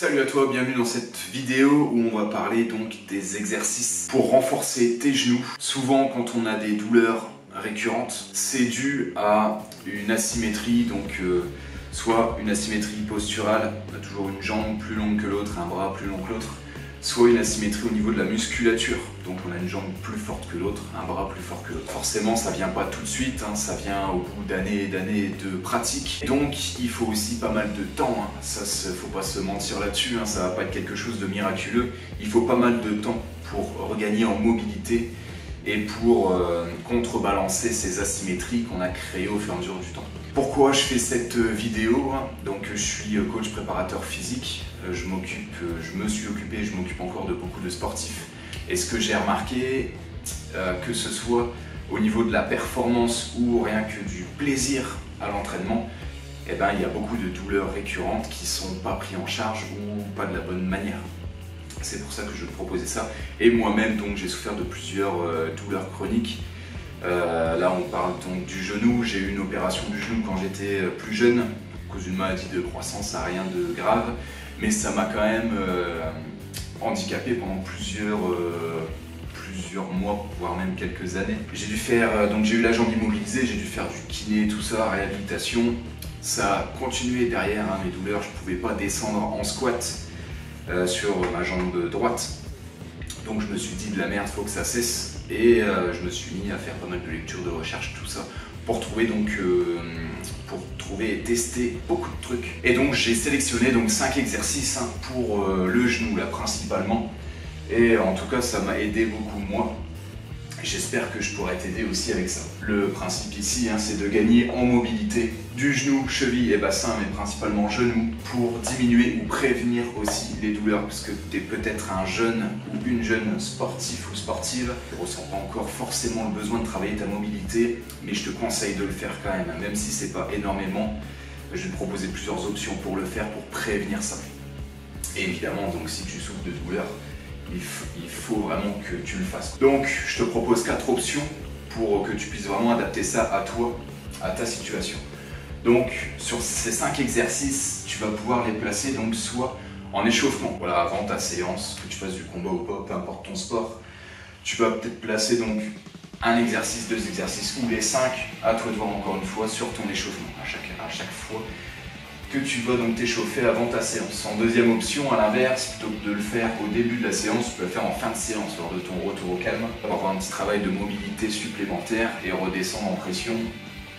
Salut à toi, bienvenue dans cette vidéo où on va parler donc des exercices pour renforcer tes genoux. Souvent quand on a des douleurs récurrentes, c'est dû à une asymétrie, donc soit une asymétrie posturale, on a toujours une jambe plus longue que l'autre, un bras plus long que l'autre, soit une asymétrie au niveau de la musculature, donc on a une jambe plus forte que l'autre, un bras plus fort que l'autre. Forcément ça vient pas tout de suite, ça vient au bout d'années et d'années de pratique, donc il faut aussi pas mal de temps, faut pas se mentir là-dessus, ça va pas être quelque chose de miraculeux, il faut pas mal de temps pour regagner en mobilité et pour contrebalancer ces asymétries qu'on a créées au fur et à mesure du temps. Pourquoi je fais cette vidéo? Donc je suis coach préparateur physique, je me suis occupé, je m'occupe encore de beaucoup de sportifs. Et ce que j'ai remarqué, que ce soit au niveau de la performance ou rien que du plaisir à l'entraînement, il y a beaucoup de douleurs récurrentes qui ne sont pas prises en charge ou pas de la bonne manière. C'est pour ça que je te proposais ça. Et moi-même, donc, j'ai souffert de plusieurs douleurs chroniques. Là, on parle donc du genou. J'ai eu une opération du genou quand j'étais plus jeune, à cause d'une maladie de croissance, ça n'a rien de grave. Mais ça m'a quand même handicapé pendant plusieurs mois, voire même quelques années. J'ai dû faire, donc j'ai eu la jambe immobilisée, j'ai dû faire du kiné, tout ça, réhabilitation. Ça a continué derrière mes douleurs, je ne pouvais pas descendre en squat sur ma jambe droite. Donc je me suis dit de la merde, faut que ça cesse. Et je me suis mis à faire pas mal de lectures, de recherches, tout ça, pour trouver et tester beaucoup de trucs. Et donc j'ai sélectionné 5 exercices pour le genou là principalement. Et en tout cas ça m'a aidé beaucoup moi. J'espère que je pourrai t'aider aussi avec ça. Le principe ici, c'est de gagner en mobilité du genou, cheville et bassin, mais principalement genou, pour diminuer ou prévenir aussi les douleurs, parce que tu es peut-être un jeune ou une jeune sportif ou sportive, tu ne ressens pas encore forcément le besoin de travailler ta mobilité, mais je te conseille de le faire quand même si c'est pas énormément. Je vais te proposer plusieurs options pour le faire, pour prévenir ça. Et évidemment, donc si tu souffres de douleurs, il faut vraiment que tu le fasses. Donc je te propose 4 options pour que tu puisses vraiment adapter ça à toi, à ta situation. Donc sur ces 5 exercices, tu vas pouvoir les placer donc soit en échauffement, voilà, avant ta séance, que tu fasses du combat ou pas, peu importe ton sport. Tu vas peut-être placer donc un exercice, 2 exercices ou les 5, à toi de voir encore une fois sur ton échauffement à chaque fois que tu vas donc t'échauffer avant ta séance. En deuxième option, à l'inverse, plutôt que de le faire au début de la séance, tu peux le faire en fin de séance, lors de ton retour au calme, pour avoir un petit travail de mobilité supplémentaire et redescendre en pression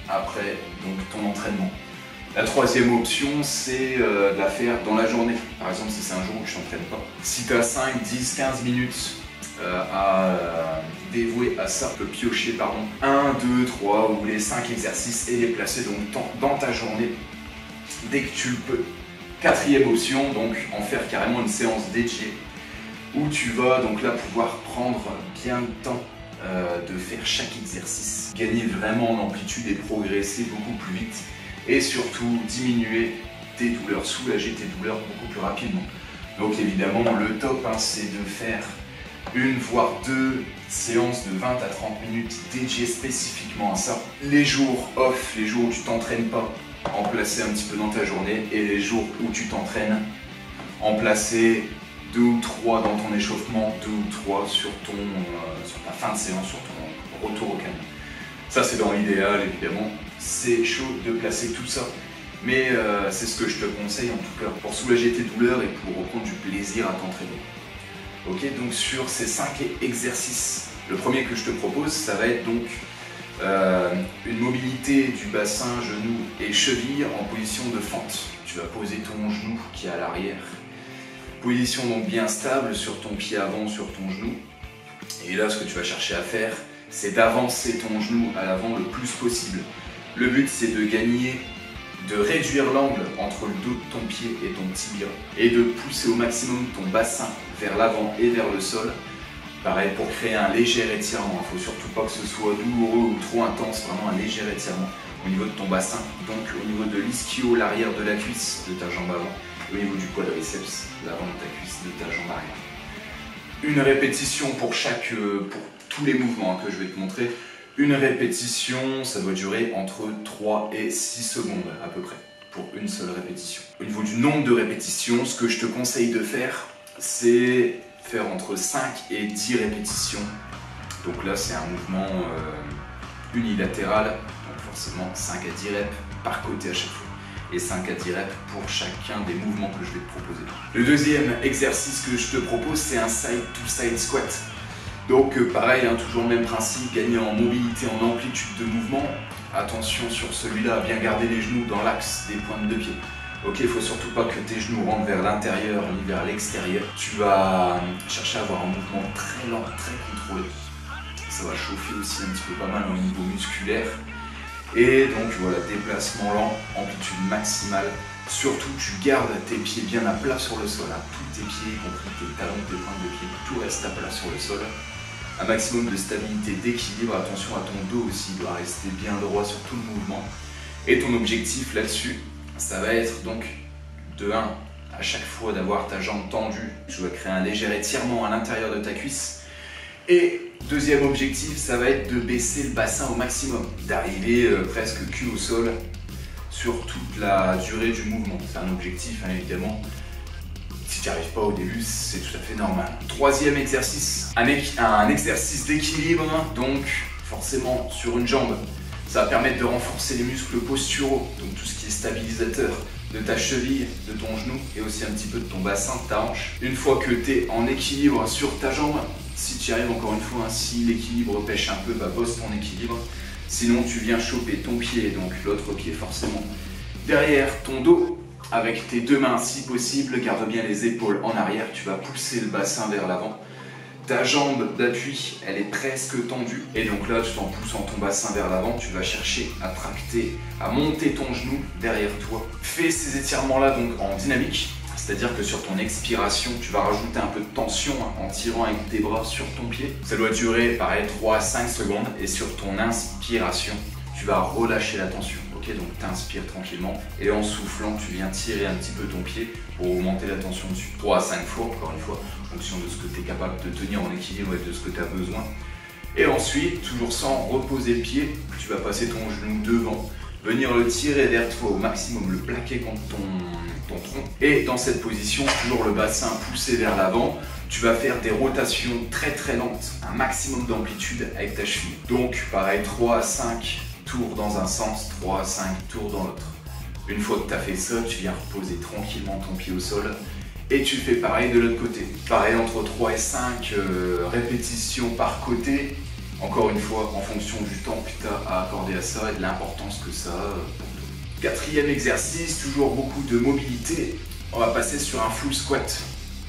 après donc, ton entraînement. La troisième option, c'est de la faire dans la journée. Par exemple, si c'est un jour où tu ne t'entraînes pas. Si tu as 5, 10, 15 minutes à dévouer à ça, tu peux piocher 1, 2, 3 ou les 5 exercices et les placer donc dans ta journée dès que tu le peux. Quatrième option, donc en faire carrément une séance dédiée où tu vas donc là pouvoir prendre bien le temps de faire chaque exercice, gagner vraiment en amplitude et progresser beaucoup plus vite et surtout diminuer tes douleurs, soulager tes douleurs beaucoup plus rapidement. Donc évidemment le top c'est de faire une voire 2 séances de 20 à 30 minutes dédiées spécifiquement à ça. Les jours off, les jours où tu t'entraînes pas, en placer un petit peu dans ta journée, et les jours où tu t'entraînes, en placer 2 ou 3 dans ton échauffement, 2 ou 3 sur ta fin de séance, sur ton retour au calme. Ça c'est dans l'idéal évidemment, c'est chaud de placer tout ça, mais c'est ce que je te conseille en tout cas, pour soulager tes douleurs et pour reprendre du plaisir à t'entraîner. Ok, donc sur ces 5 exercices, le premier que je te propose, ça va être donc une mobilité du bassin, genou et cheville en position de fente. Tu vas poser ton genou qui est à l'arrière. Position donc bien stable sur ton pied avant, sur ton genou. Et là, ce que tu vas chercher à faire, c'est d'avancer ton genou à l'avant le plus possible. Le but, c'est de réduire l'angle entre le dos de ton pied et ton tibia et de pousser au maximum ton bassin vers l'avant et vers le sol. Pareil, pour créer un léger étirement, il ne faut surtout pas que ce soit douloureux ou trop intense, vraiment un léger étirement au niveau de ton bassin, donc au niveau de l'ischio, l'arrière de la cuisse de ta jambe avant, et au niveau du quadriceps, l'avant de ta cuisse de ta jambe arrière. Une répétition pour tous les mouvements que je vais te montrer. Une répétition, ça doit durer entre 3 et 6 secondes à peu près. pour une seule répétition. Au niveau du nombre de répétitions, ce que je te conseille de faire, c'est faire entre 5 et 10 répétitions. Donc là, c'est un mouvement unilatéral, donc forcément 5 à 10 reps par côté à chaque fois. Et 5 à 10 reps pour chacun des mouvements que je vais te proposer. Le deuxième exercice que je te propose, c'est un side-to-side squat. Donc pareil, hein, toujours le même principe, gagner en mobilité, en amplitude de mouvement. Attention sur celui-là, bien garder les genoux dans l'axe des pointes de pied. Ok, il ne faut surtout pas que tes genoux rentrent vers l'intérieur ni vers l'extérieur. Tu vas chercher à avoir un mouvement très lent, très contrôlé. Ça va chauffer aussi un petit peu pas mal au niveau musculaire. Et donc voilà, déplacement lent, amplitude maximale. Surtout, tu gardes tes pieds bien à plat sur le sol. Hein. Tous tes pieds, y compris tes talons, tes pointes de pied, tout reste à plat sur le sol. Un maximum de stabilité, d'équilibre. Attention à ton dos aussi, il doit rester bien droit sur tout le mouvement. Et ton objectif là-dessus, ça va être donc de 1, à chaque fois d'avoir ta jambe tendue. Tu vas créer un léger étirement à l'intérieur de ta cuisse. Et deuxième objectif, ça va être de baisser le bassin au maximum, d'arriver presque cul au sol sur toute la durée du mouvement. C'est un objectif, hein, évidemment. Si tu n'y arrives pas au début, c'est tout à fait normal. Troisième exercice, un exercice d'équilibre, donc forcément sur une jambe. Ça va permettre de renforcer les muscles posturaux, donc tout ce qui est stabilisateur de ta cheville, de ton genou et aussi un petit peu de ton bassin, de ta hanche. Une fois que tu es en équilibre sur ta jambe, si tu y arrives encore une fois, hein, si l'équilibre pêche un peu, bah bosse ton équilibre. Sinon tu viens choper ton pied, donc l'autre pied forcément, derrière ton dos, avec tes deux mains si possible, garde bien les épaules en arrière, tu vas pousser le bassin vers l'avant. Ta jambe d'appui, elle est presque tendue. Et donc là, tout en poussant ton bassin vers l'avant, tu vas chercher à tracter, à monter ton genou derrière toi. Fais ces étirements-là donc en dynamique. C'est-à-dire que sur ton expiration, tu vas rajouter un peu de tension en tirant avec tes bras sur ton pied. Ça doit durer, pareil, 3 à 5 secondes. Et sur ton inspiration, tu vas relâcher la tension. Ok, donc tu inspires tranquillement. Et en soufflant, tu viens tirer un petit peu ton pied pour augmenter la tension dessus. 3 à 5 fois, encore une fois, en fonction de ce que tu es capable de tenir en équilibre et de ce que tu as besoin. Et ensuite, toujours sans reposer le pied, tu vas passer ton genou devant, venir le tirer vers toi au maximum, le plaquer contre ton tronc. Et dans cette position, toujours le bassin poussé vers l'avant, tu vas faire des rotations très très lentes, un maximum d'amplitude avec ta cheville. Donc pareil, 3 à 5 tours dans un sens, 3 à 5 tours dans l'autre. Une fois que tu as fait ça, tu viens reposer tranquillement ton pied au sol et tu fais pareil de l'autre côté. Pareil, entre 3 et 5 répétitions par côté. Encore une fois, en fonction du temps que tu as à accorder à ça et de l'importance que ça a pour toi. Quatrième exercice, toujours beaucoup de mobilité. On va passer sur un full squat.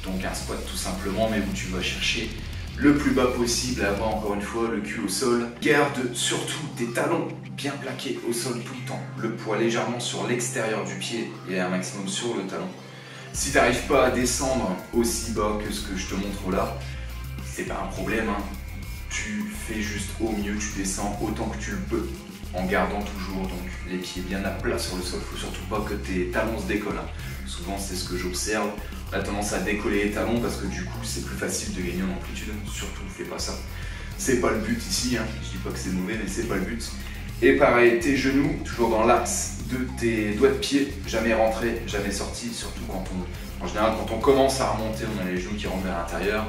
Donc un squat tout simplement, mais où tu vas chercher le plus bas possible, avoir encore une fois le cul au sol. Garde surtout tes talons bien plaqués au sol tout le temps. Le poids légèrement sur l'extérieur du pied et un maximum sur le talon. Si tu n'arrives pas à descendre aussi bas que ce que je te montre là, c'est pas un problème, hein. Tu fais juste au mieux, tu descends autant que tu le peux, en gardant toujours donc les pieds bien à plat sur le sol. Il ne faut surtout pas que tes talons se décollent. Hein. Souvent c'est ce que j'observe, on a tendance à décoller les talons parce que du coup c'est plus facile de gagner en amplitude. Surtout ne fais pas ça. C'est pas le but ici, hein. Je dis pas que c'est mauvais, mais c'est pas le but. Et pareil, tes genoux, toujours dans l'axe de tes doigts de pied, jamais rentrés, jamais sortis, surtout en général quand on commence à remonter, on a les genoux qui rentrent vers l'intérieur.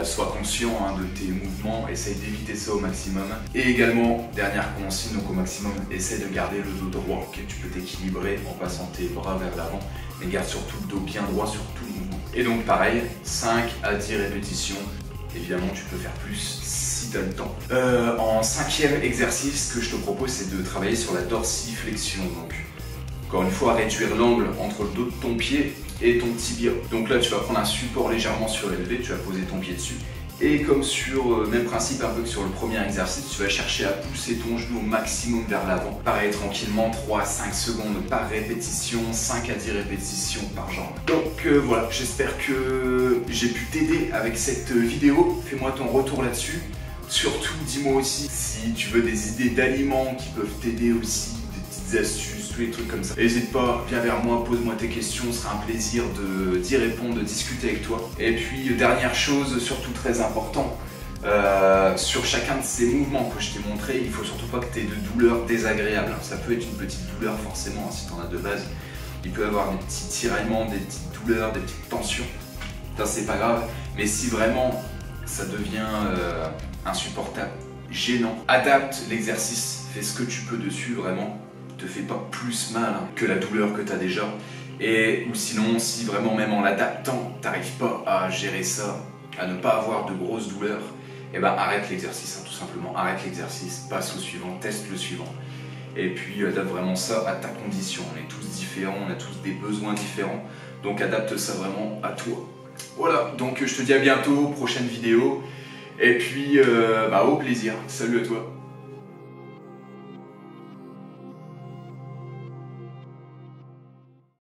Sois conscient de tes mouvements, essaye d'éviter ça au maximum. Et également, dernière consigne, donc au maximum, essaye de garder le dos droit. Okay, tu peux t'équilibrer en passant tes bras vers l'avant, mais garde surtout le dos bien droit sur tout le mouvement. Et donc pareil, 5 à 10 répétitions. Évidemment, tu peux faire plus si tu as le temps. En cinquième exercice, ce que je te propose, c'est de travailler sur la dorsiflexion. Donc, encore une fois, réduire l'angle entre le dos de ton pied et ton tibia. Donc là, tu vas prendre un support légèrement surélevé, tu vas poser ton pied dessus. Et comme sur même principe un peu que sur le premier exercice, tu vas chercher à pousser ton genou au maximum vers l'avant. Pareil, tranquillement, 3 à 5 secondes par répétition, 5 à 10 répétitions par jambe. Donc voilà, j'espère que j'ai pu t'aider avec cette vidéo. Fais-moi ton retour là-dessus. Surtout, dis-moi aussi si tu veux des idées d'aliments qui peuvent t'aider aussi, des petites astuces, tous les trucs comme ça. N'hésite pas, viens vers moi, pose-moi tes questions, ce sera un plaisir d'y répondre, de discuter avec toi. Et puis, dernière chose, surtout très important, sur chacun de ces mouvements que je t'ai montré, il faut surtout pas que tu aies de douleurs désagréables. Ça peut être une petite douleur forcément, si tu en as de base. Il peut y avoir des petits tiraillements, des petites douleurs, des petites tensions. C'est pas grave, mais si vraiment ça devient insupportable, gênant, adapte l'exercice, fais ce que tu peux dessus vraiment. Te fais pas plus mal que la douleur que tu as déjà. Ou sinon, si vraiment même en l'adaptant, tu n'arrives pas à gérer ça, à ne pas avoir de grosses douleurs, et ben arrête l'exercice, tout simplement. Arrête l'exercice, passe au suivant, teste le suivant. Et puis adapte vraiment ça à ta condition. On est tous différents, on a tous des besoins différents. Donc adapte ça vraiment à toi. Voilà, donc je te dis à bientôt, prochaine vidéo. Et puis au plaisir. Salut à toi.